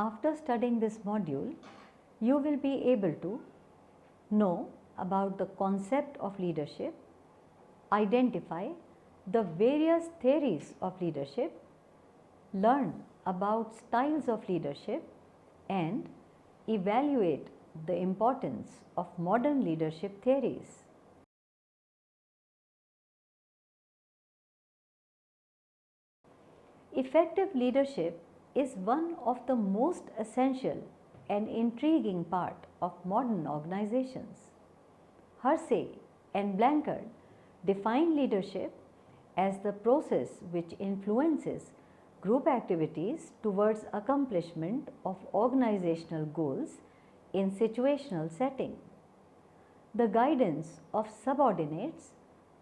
After studying this module, you will be able to know about the concept of leadership, identify the various theories of leadership, learn about styles of leadership, and evaluate the importance of modern leadership theories. Effective leadership is one of the most essential and intriguing part of modern organizations. Hersey and Blanchard define leadership as the process which influences group activities towards accomplishment of organizational goals in situational setting. The guidance of subordinates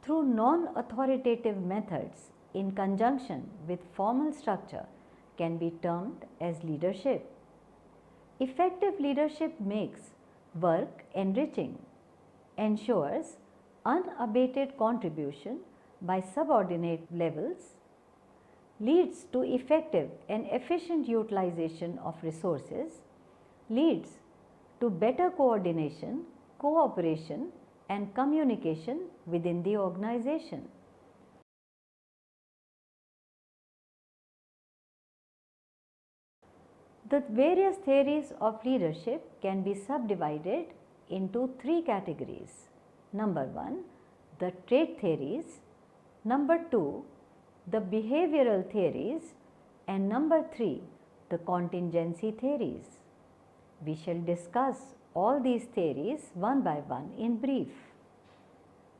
through non-authoritative methods in conjunction with formal structure can be termed as leadership. Effective leadership makes work enriching, ensures unabated contribution by subordinate levels, leads to effective and efficient utilization of resources, leads to better coordination, cooperation, and communication within the organization. The various theories of leadership can be subdivided into three categories. Number 1, the trait theories. Number 2, the behavioral theories. And number 3, the contingency theories. We shall discuss all these theories one by one in brief.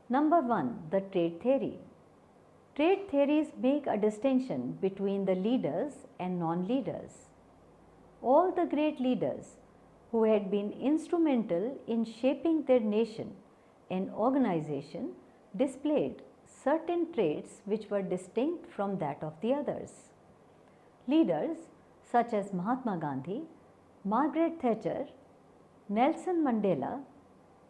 Number 1, the trait theory. Trait theories make a distinction between the leaders and non-leaders. All the great leaders who had been instrumental in shaping their nation and organization displayed certain traits which were distinct from that of the others. Leaders such as Mahatma Gandhi, Margaret Thatcher, Nelson Mandela,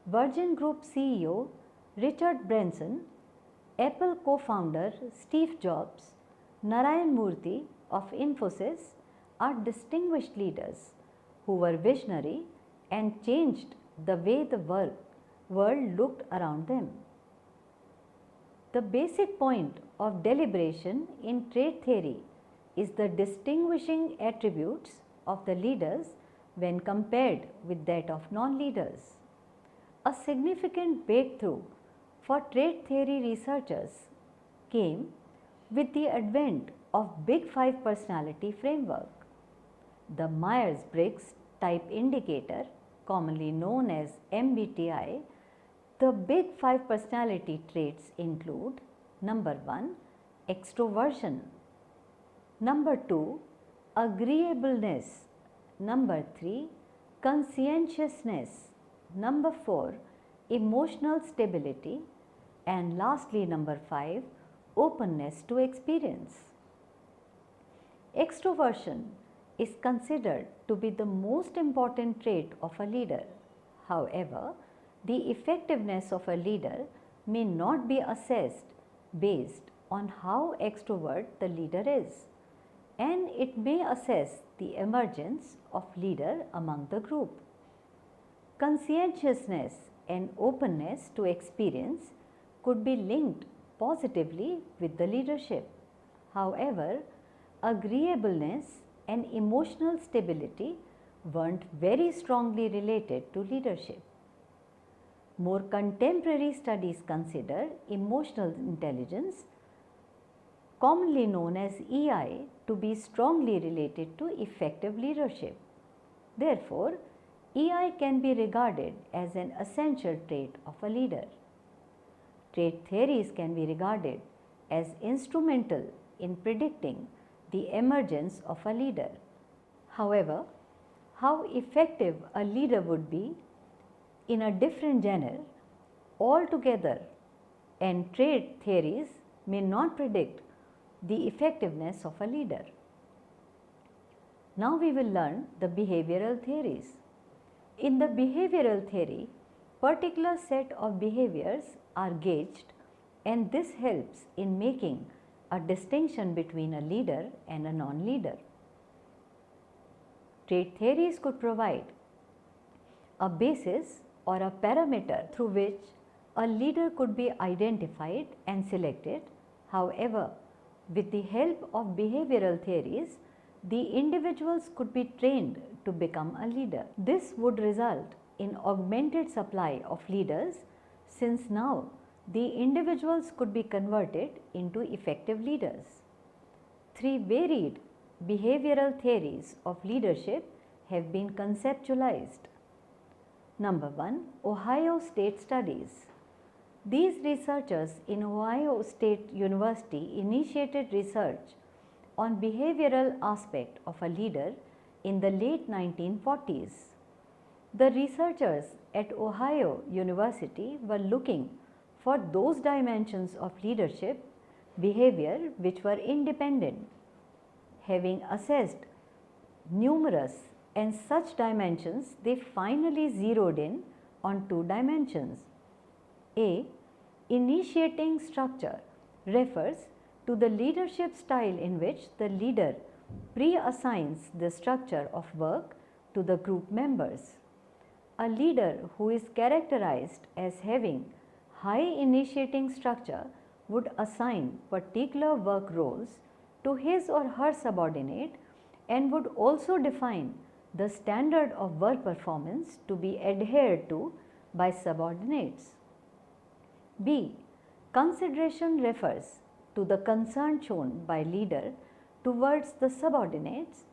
Virgin Group CEO Richard Branson, Apple co-founder Steve Jobs, Narayan Murthy of Infosys are distinguished leaders who were visionary and changed the way the world looked around them. The basic point of deliberation in trait theory is the distinguishing attributes of the leaders when compared with that of non-leaders. A significant breakthrough for trait theory researchers came with the advent of Big Five personality framework. The Myers-Briggs Type Indicator, commonly known as MBTI, the Big Five personality traits include: number 1, extroversion; number 2, agreeableness; number 3, conscientiousness; number 4, emotional stability; and lastly number 5, openness to experience. Extroversion is considered to be the most important trait of a leader. However, the effectiveness of a leader may not be assessed based on how extrovert the leader is, and it may assess the emergence of leader among the group. Conscientiousness and openness to experience could be linked positively with the leadership. However, agreeableness and emotional stability weren't very strongly related to leadership. More contemporary studies consider emotional intelligence, commonly known as EI, to be strongly related to effective leadership. Therefore, EI can be regarded as an essential trait of a leader. Trait theories can be regarded as instrumental in predicting the emergence of a leader. However, how effective a leader would be in a different genre altogether, and trait theories may not predict the effectiveness of a leader. Now we will learn the behavioral theories. In the behavioral theory, particular set of behaviors are gauged, and this helps in making a distinction between a leader and a non-leader. Trait theories could provide a basis or a parameter through which a leader could be identified and selected. However, with the help of behavioral theories, the individuals could be trained to become a leader. This would result in augmented supply of leaders, since now the individuals could be converted into effective leaders. Three varied behavioral theories of leadership have been conceptualized. Number 1, Ohio State Studies. These researchers in Ohio State University initiated research on behavioral aspect of a leader in the late 1940s. The researchers at Ohio University were looking for those dimensions of leadership behavior which were independent. Having assessed numerous and such dimensions, they finally zeroed in on two dimensions. A. Initiating structure refers to the leadership style in which the leader pre-assigns the structure of work to the group members. A leader who is characterized as having high initiating structure would assign particular work roles to his or her subordinate and would also define the standard of work performance to be adhered to by subordinates. B. Consideration refers to the concern shown by leader towards the subordinates.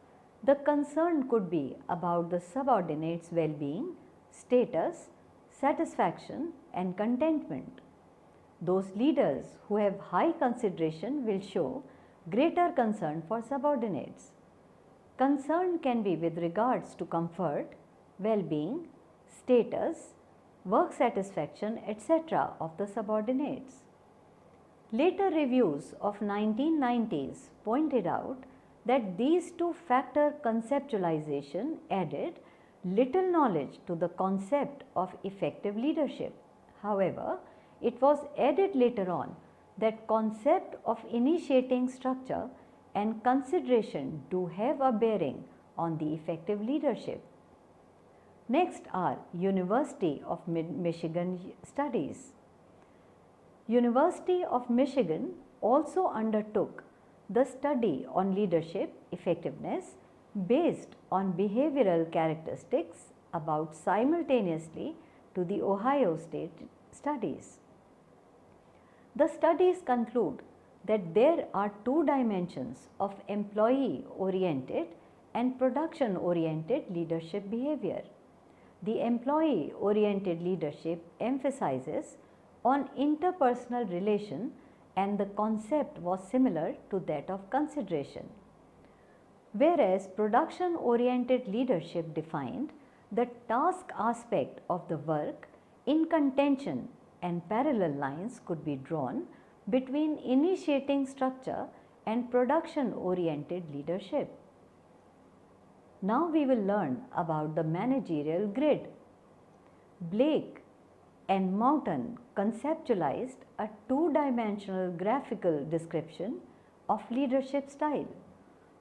The concern could be about the subordinates' well-being, status, satisfaction and contentment. Those leaders who have high consideration will show greater concern for subordinates. Concern can be with regards to comfort, well-being, status, work satisfaction, etc. of the subordinates. Later reviews of 1990s pointed out that these two-factor conceptualization added little knowledge to the concept of effective leadership. However, it was added later on that concept of initiating structure and consideration do have a bearing on the effective leadership. Next are University of Michigan studies. University of Michigan also undertook the study on leadership effectiveness based on behavioral characteristics about simultaneously to the Ohio State studies. The studies conclude that there are two dimensions of employee oriented and production oriented leadership behavior. The employee oriented leadership emphasizes on interpersonal relation and the concept was similar to that of consideration. Whereas production oriented leadership defined the task aspect of the work in contention and parallel lines could be drawn between initiating structure and production oriented leadership. Now we will learn about the managerial grid. Blake and Mountain conceptualized a two-dimensional graphical description of leadership style.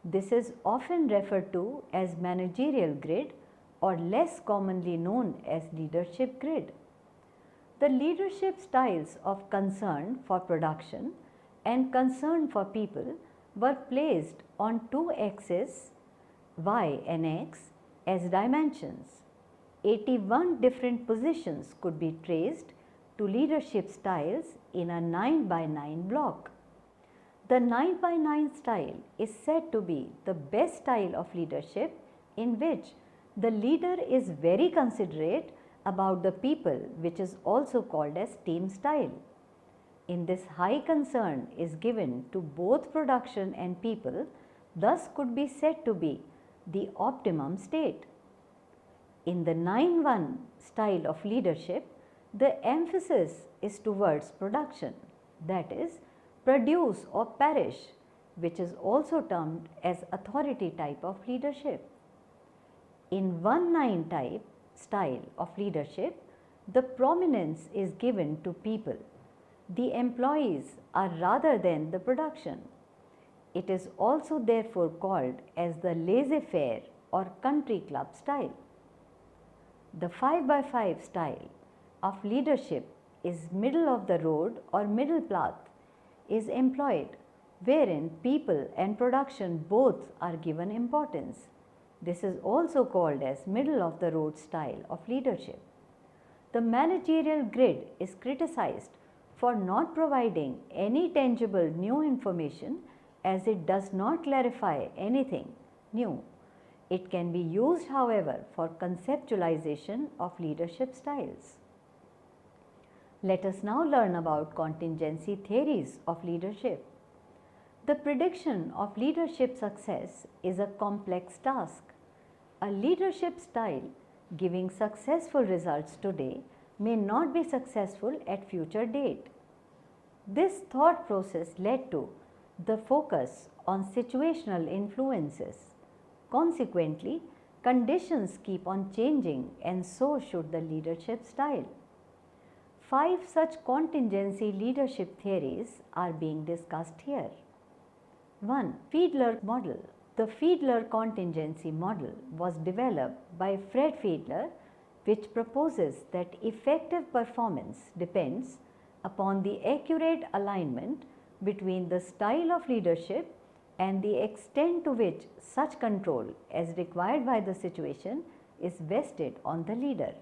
This is often referred to as managerial grid or less commonly known as leadership grid. The leadership styles of concern for production and concern for people were placed on two axes, y and x, as dimensions. 81 different positions could be traced to leadership styles in a 9 by 9 block. The 9 by 9 style is said to be the best style of leadership in which the leader is very considerate about the people, which is also called as team style. In this, high concern is given to both production and people, thus could be said to be the optimum state. In the 9-1 style of leadership, the emphasis is towards production, that is, produce or perish, which is also termed as authority type of leadership. In 1-9 type style of leadership, the prominence is given to people. The employees are rather than the production. It is also therefore called as the laissez-faire or country club style. The 5x5 style of leadership is middle of the road or middle path is employed, wherein people and production both are given importance. This is also called as middle of the road style of leadership. The managerial grid is criticized for not providing any tangible new information as it does not clarify anything new. It can be used, however, for conceptualization of leadership styles. Let us now learn about contingency theories of leadership. The prediction of leadership success is a complex task. A leadership style giving successful results today may not be successful at future date. This thought process led to the focus on situational influences. Consequently, conditions keep on changing and so should the leadership style. 5 such contingency leadership theories are being discussed here. 1. Fiedler model. The Fiedler contingency model was developed by Fred Fiedler, which proposes that effective performance depends upon the accurate alignment between the style of leadership and the extent to which such control as required by the situation is vested on the leader.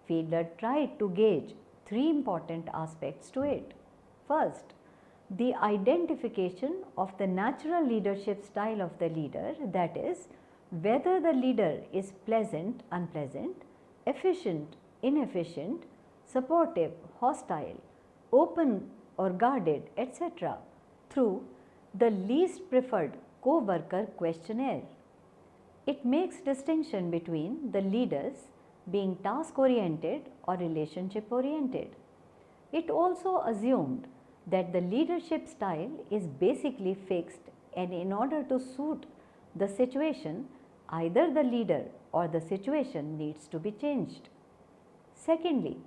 Fiedler tried to gauge 3 important aspects to it. First, the identification of the natural leadership style of the leader, that is, whether the leader is pleasant, unpleasant, efficient, inefficient, supportive, hostile, open or guarded, etc., through the least preferred co-worker questionnaire. It makes distinction between the leaders being task oriented or relationship oriented. It also assumed that the leadership style is basically fixed, and in order to suit the situation, either the leader or the situation needs to be changed. Secondly,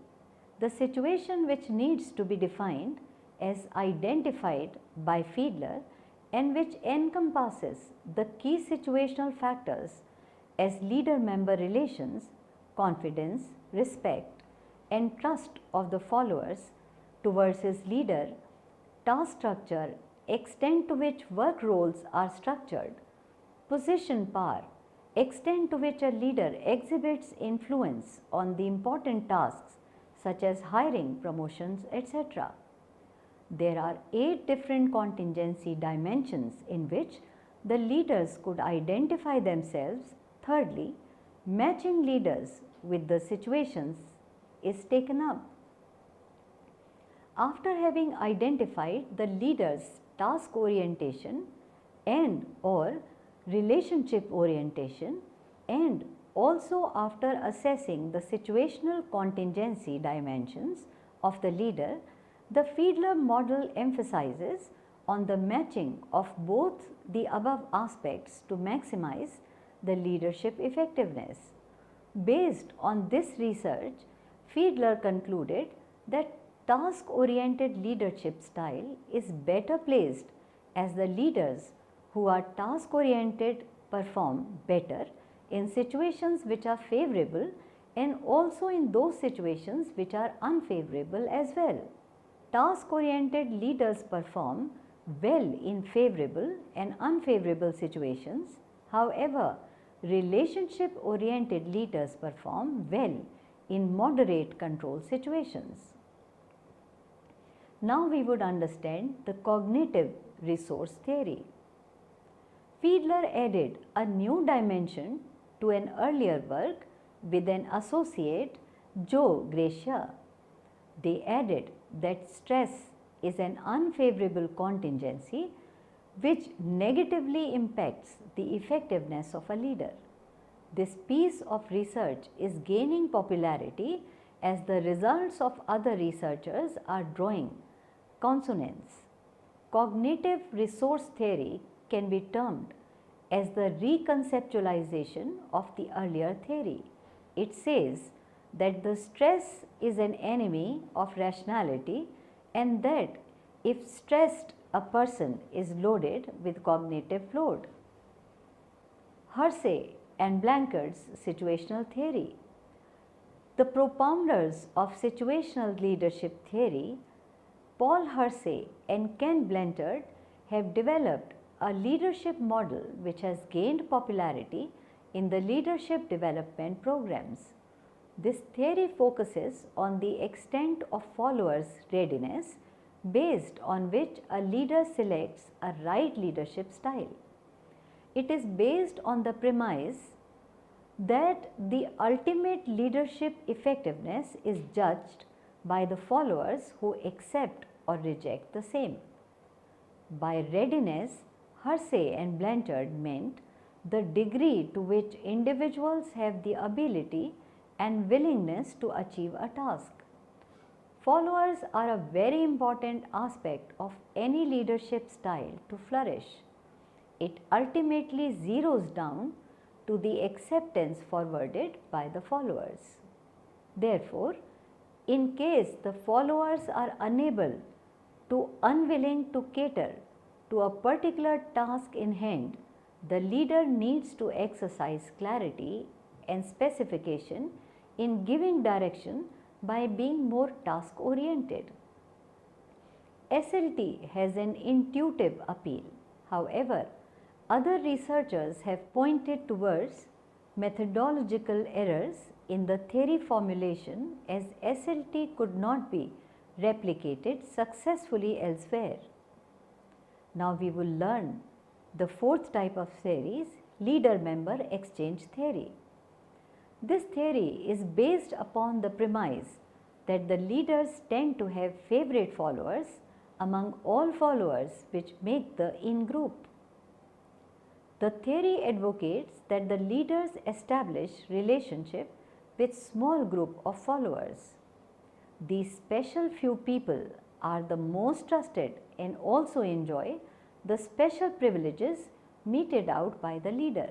the situation which needs to be defined as identified by Fiedler and which encompasses the key situational factors as leader-member relations, confidence, respect, and trust of the followers towards his leader, task structure, extent to which work roles are structured, position power, extent to which a leader exhibits influence on the important tasks such as hiring, promotions, etc. There are 8 different contingency dimensions in which the leaders could identify themselves. Thirdly, matching leaders with the situations is taken up. After having identified the leader's task orientation and or relationship orientation, and also after assessing the situational contingency dimensions of the leader, the Fiedler model emphasizes on the matching of both the above aspects to maximize the leadership effectiveness. Based on this research, Fiedler concluded that task-oriented leadership style is better placed as the leaders who are task-oriented perform better in situations which are favorable and also in those situations which are unfavorable as well. Task-oriented leaders perform well in favorable and unfavorable situations. However, relationship-oriented leaders perform well in moderate control situations. Now we would understand the cognitive resource theory. Fiedler added a new dimension to an earlier work with an associate, Joe Gracia. They added that stress is an unfavorable contingency which negatively impacts the effectiveness of a leader. This piece of research is gaining popularity as the results of other researchers are drawing consonance. Cognitive resource theory can be termed as the reconceptualization of the earlier theory. It says that the stress is an enemy of rationality and that if stressed, a person is loaded with cognitive load. Hersey and Blanchard's situational theory. The propounders of situational leadership theory, Paul Hersey and Ken Blanchard, have developed a leadership model which has gained popularity in the leadership development programs. This theory focuses on the extent of followers' readiness based on which a leader selects a right leadership style. It is based on the premise that the ultimate leadership effectiveness is judged by the followers who accept or reject the same. By readiness, Hersey and Blanchard meant the degree to which individuals have the ability and willingness to achieve a task. Followers are a very important aspect of any leadership style to flourish. It ultimately zeroes down to the acceptance forwarded by the followers. Therefore, in case the followers are unwilling to cater to a particular task in hand, the leader needs to exercise clarity and specification in giving direction by being more task oriented. SLT has an intuitive appeal. However, other researchers have pointed towards methodological errors in the theory formulation, as SLT could not be replicated successfully elsewhere. Now we will learn the fourth type of theories, leader-member exchange theory. This theory is based upon the premise that the leaders tend to have favorite followers among all followers, which make the in-group. The theory advocates that the leaders establish relationship with small group of followers. These special few people are the most trusted and also enjoy the special privileges meted out by the leader.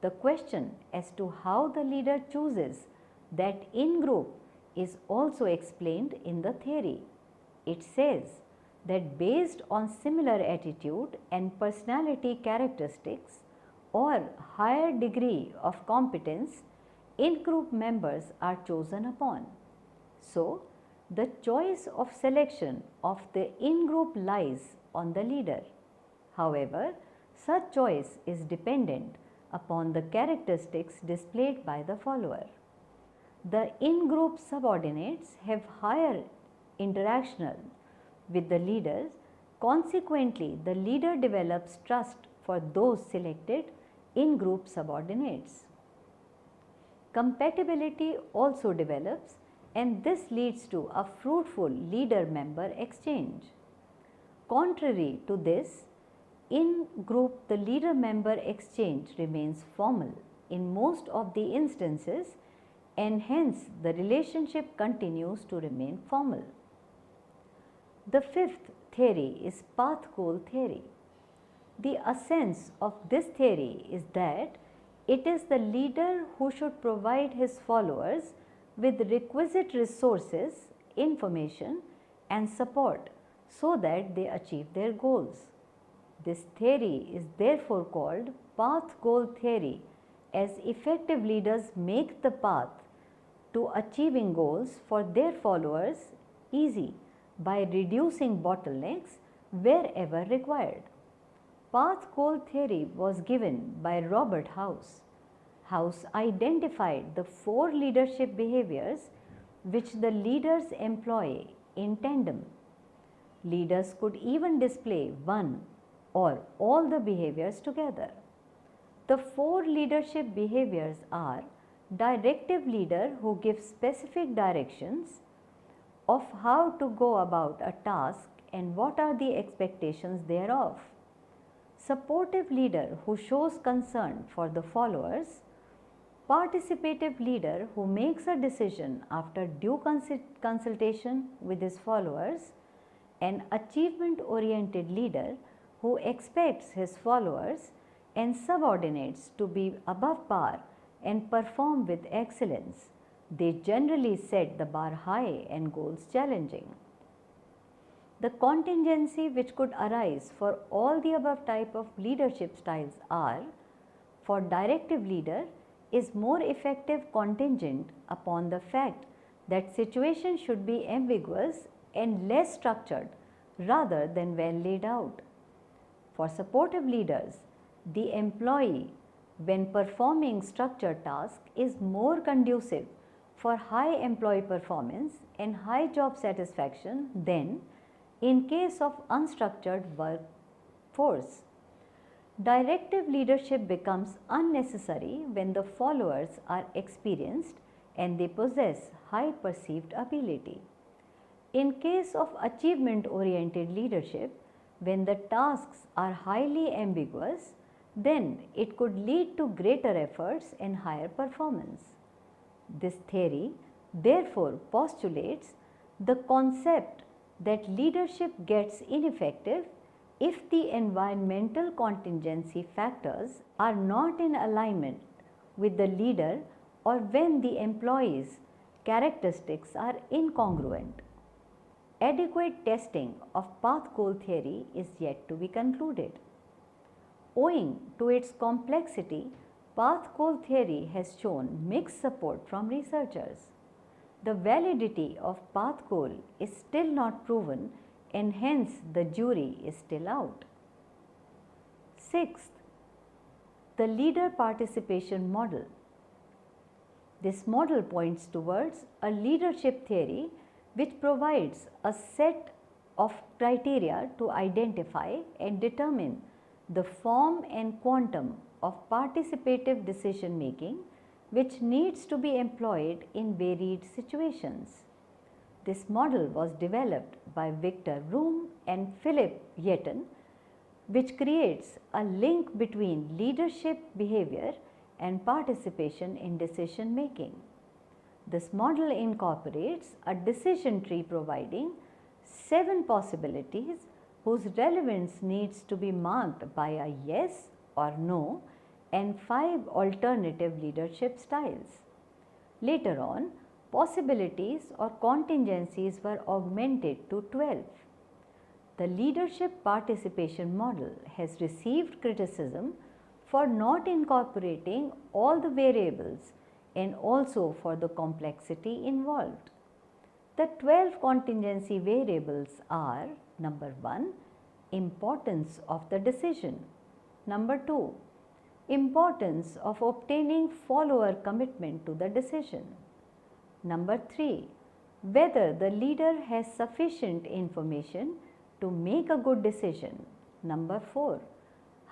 The question as to how the leader chooses that in-group is also explained in the theory. It says that based on similar attitude and personality characteristics or higher degree of competence, in-group members are chosen upon. So, the choice of selection of the in-group lies on the leader. However, such choice is dependent upon the characteristics displayed by the follower. The in-group subordinates have higher interactional with the leaders. Consequently, the leader develops trust for those selected in-group subordinates. Compatibility also develops, and this leads to a fruitful leader-member exchange. Contrary to this, in group the leader-member exchange remains formal in most of the instances, and hence the relationship continues to remain formal. The fifth theory is path goal theory. The essence of this theory is that it is the leader who should provide his followers with requisite resources, information and support so that they achieve their goals. This theory is therefore called path goal theory, as effective leaders make the path to achieving goals for their followers easy by reducing bottlenecks wherever required. Path goal theory was given by Robert House. House identified the 4 leadership behaviors which the leaders employ in tandem. Leaders could even display one or all the behaviors together. The 4 leadership behaviors are: directive leader who gives specific directions of how to go about a task and what are the expectations thereof; supportive leader who shows concern for the followers; participative leader who makes a decision after due consultation with his followers; and achievement oriented leader who expects his followers and subordinates to be above par and perform with excellence. They generally set the bar high and goals challenging. The contingency which could arise for all the above type of leadership styles are: for directive leader is more effective contingent upon the fact that situation should be ambiguous and less structured rather than well laid out. For supportive leaders, the employee, when performing structured tasks, is more conducive for high employee performance and high job satisfaction than in case of unstructured workforce. Directive leadership becomes unnecessary when the followers are experienced and they possess high perceived ability. In case of achievement-oriented leadership, when the tasks are highly ambiguous, then it could lead to greater efforts and higher performance. This theory therefore postulates the concept that leadership gets ineffective if the environmental contingency factors are not in alignment with the leader or when the employee's characteristics are incongruent. Adequate testing of path goal theory is yet to be concluded. Owing to its complexity, path goal theory has shown mixed support from researchers. The validity of path goal is still not proven and hence the jury is still out. Sixth, the leader participation model. This model points towards a leadership theory which provides a set of criteria to identify and determine the form and quantum of participative decision making which needs to be employed in varied situations. This model was developed by Victor Room and Philip Yeton, which creates a link between leadership behavior and participation in decision making. This model incorporates a decision tree providing 7 possibilities whose relevance needs to be marked by a yes or no and 5 alternative leadership styles. Later on, possibilities or contingencies were augmented to 12. The leadership participation model has received criticism for not incorporating all the variables and also for the complexity involved. The 12 contingency variables are: number 1, importance of the decision; number 2, importance of obtaining follower commitment to the decision; number 3, whether the leader has sufficient information to make a good decision; number 4,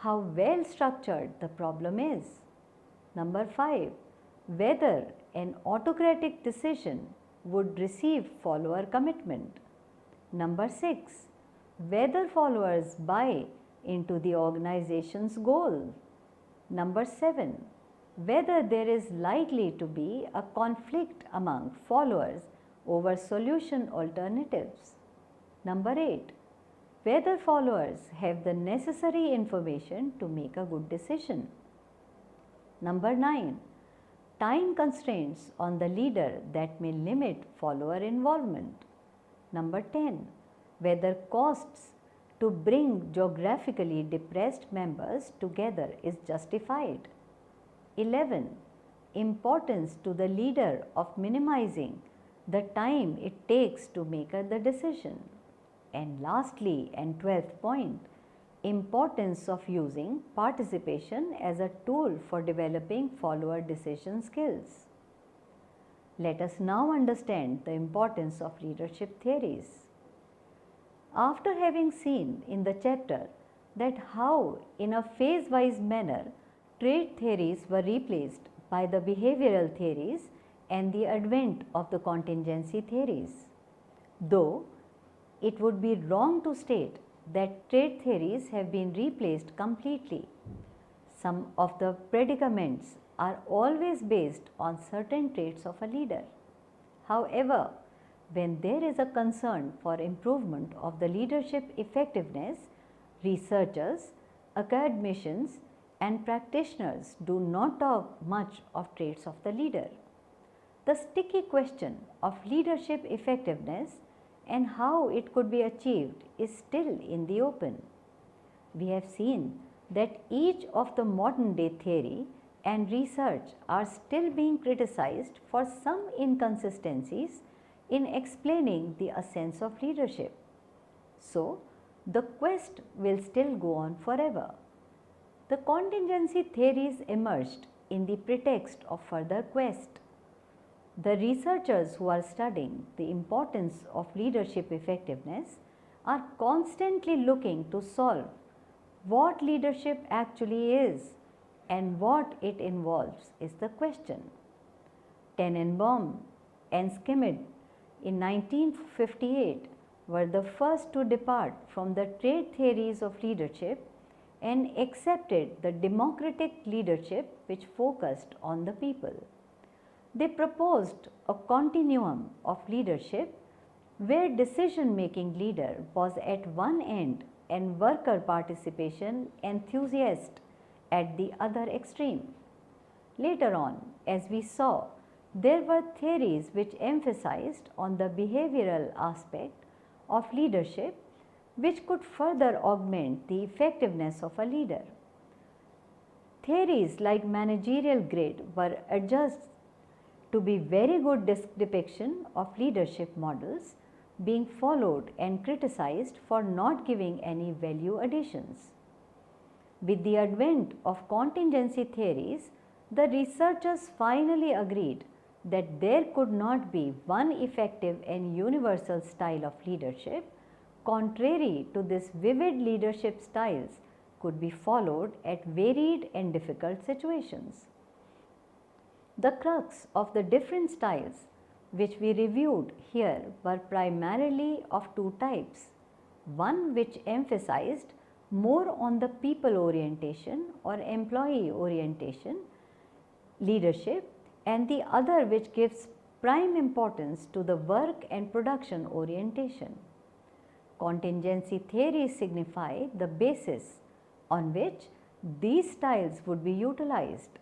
how well structured the problem is; number 5, whether an autocratic decision would receive follower commitment; number 6, whether followers buy into the organization's goal; number 7, whether there is likely to be a conflict among followers over solution alternatives; number 8, whether followers have the necessary information to make a good decision; number 9, time constraints on the leader that may limit follower involvement; number 10, whether costs to bring geographically depressed members together is justified; 11, importance to the leader of minimizing the time it takes to make the decision; and lastly and 12th point, importance of using participation as a tool for developing follower decision skills. Let us now understand the importance of leadership theories. After having seen in the chapter that how in a phase-wise manner trait theories were replaced by the behavioral theories and the advent of the contingency theories, though it would be wrong to state that trait theories have been replaced completely. Some of the predicaments are always based on certain traits of a leader. However, when there is a concern for improvement of the leadership effectiveness, researchers, academicians and practitioners do not talk much of traits of the leader. The sticky question of leadership effectiveness and how it could be achieved is still in the open. We have seen that each of the modern day theory and research are still being criticized for some inconsistencies in explaining the essence of leadership. So, the quest will still go on forever. The contingency theories emerged in the pretext of further quest. The researchers who are studying the importance of leadership effectiveness are constantly looking to solve what leadership actually is and what it involves is the question. Tenenbaum and Schmidt in 1958 were the first to depart from the trade theories of leadership and accepted the democratic leadership which focused on the people. They proposed a continuum of leadership where decision-making leader was at one end and worker participation enthusiast at the other extreme. Later on, as we saw, there were theories which emphasized on the behavioral aspect of leadership which could further augment the effectiveness of a leader. Theories like managerial grid were adjusted to be very good depiction of leadership models being followed and criticized for not giving any value additions. With the advent of contingency theories, the researchers finally agreed that there could not be one effective and universal style of leadership. Contrary to this, vivid leadership styles could be followed at varied and difficult situations. The crux of the different styles which we reviewed here were primarily of two types. One which emphasized more on the people orientation or employee orientation leadership, and the other which gives prime importance to the work and production orientation. Contingency theories signify the basis on which these styles would be utilized.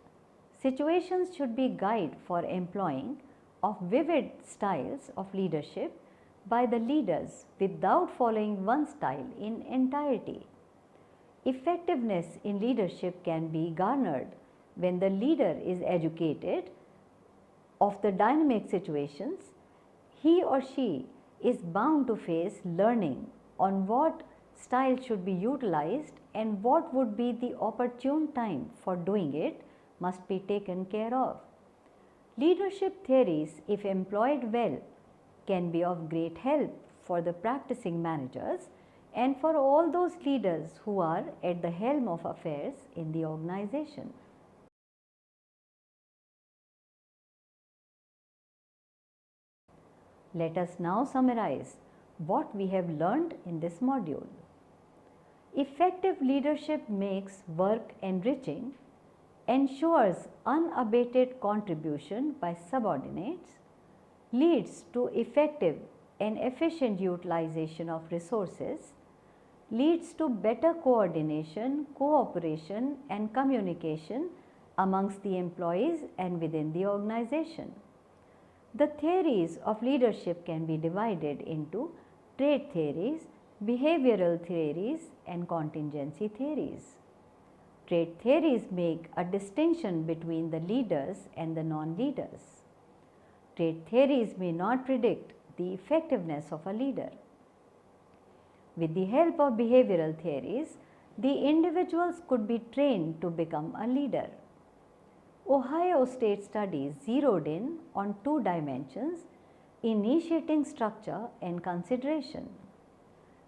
Situations should be guide for employing of vivid styles of leadership by the leaders without following one style in entirety. Effectiveness in leadership can be garnered when the leader is educated of the dynamic situations. He or she is bound to face learning on what style should be utilized and what would be the opportune time for doing it must be taken care of. Leadership theories, if employed well, can be of great help for the practicing managers and for all those leaders who are at the helm of affairs in the organization. Let us now summarize what we have learned in this module. Effective leadership makes work enriching, ensures unabated contribution by subordinates, leads to effective and efficient utilization of resources, leads to better coordination, cooperation and communication amongst the employees and within the organization. The theories of leadership can be divided into trait theories, behavioral theories and contingency theories. Trait theories make a distinction between the leaders and the non-leaders. Trait theories may not predict the effectiveness of a leader. With the help of behavioral theories, the individuals could be trained to become a leader. Ohio State studies zeroed in on two dimensions: initiating structure and consideration.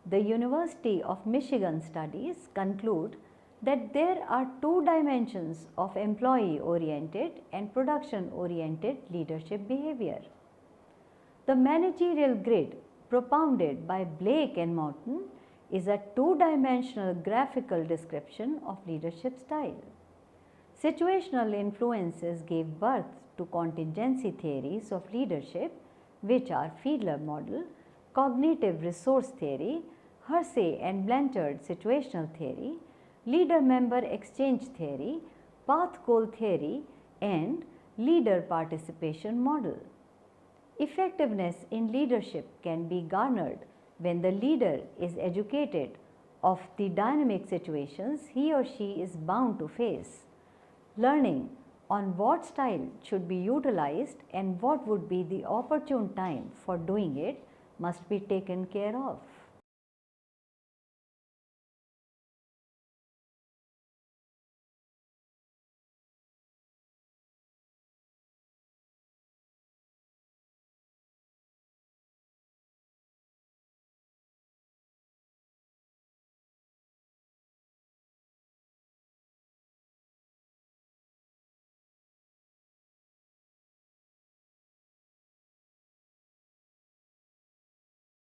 The University of Michigan studies conclude that there are two dimensions of employee-oriented and production-oriented leadership behavior. The managerial grid propounded by Blake and Mountain is a two-dimensional graphical description of leadership style. Situational influences gave birth to contingency theories of leadership, which are Fiedler model, cognitive resource theory, Hersey and Blanchard situational theory, leader-member exchange theory, path goal theory and leader participation model. Effectiveness in leadership can be garnered when the leader is educated of the dynamic situations he or she is bound to face. Learning on what style should be utilized and what would be the opportune time for doing it must be taken care of.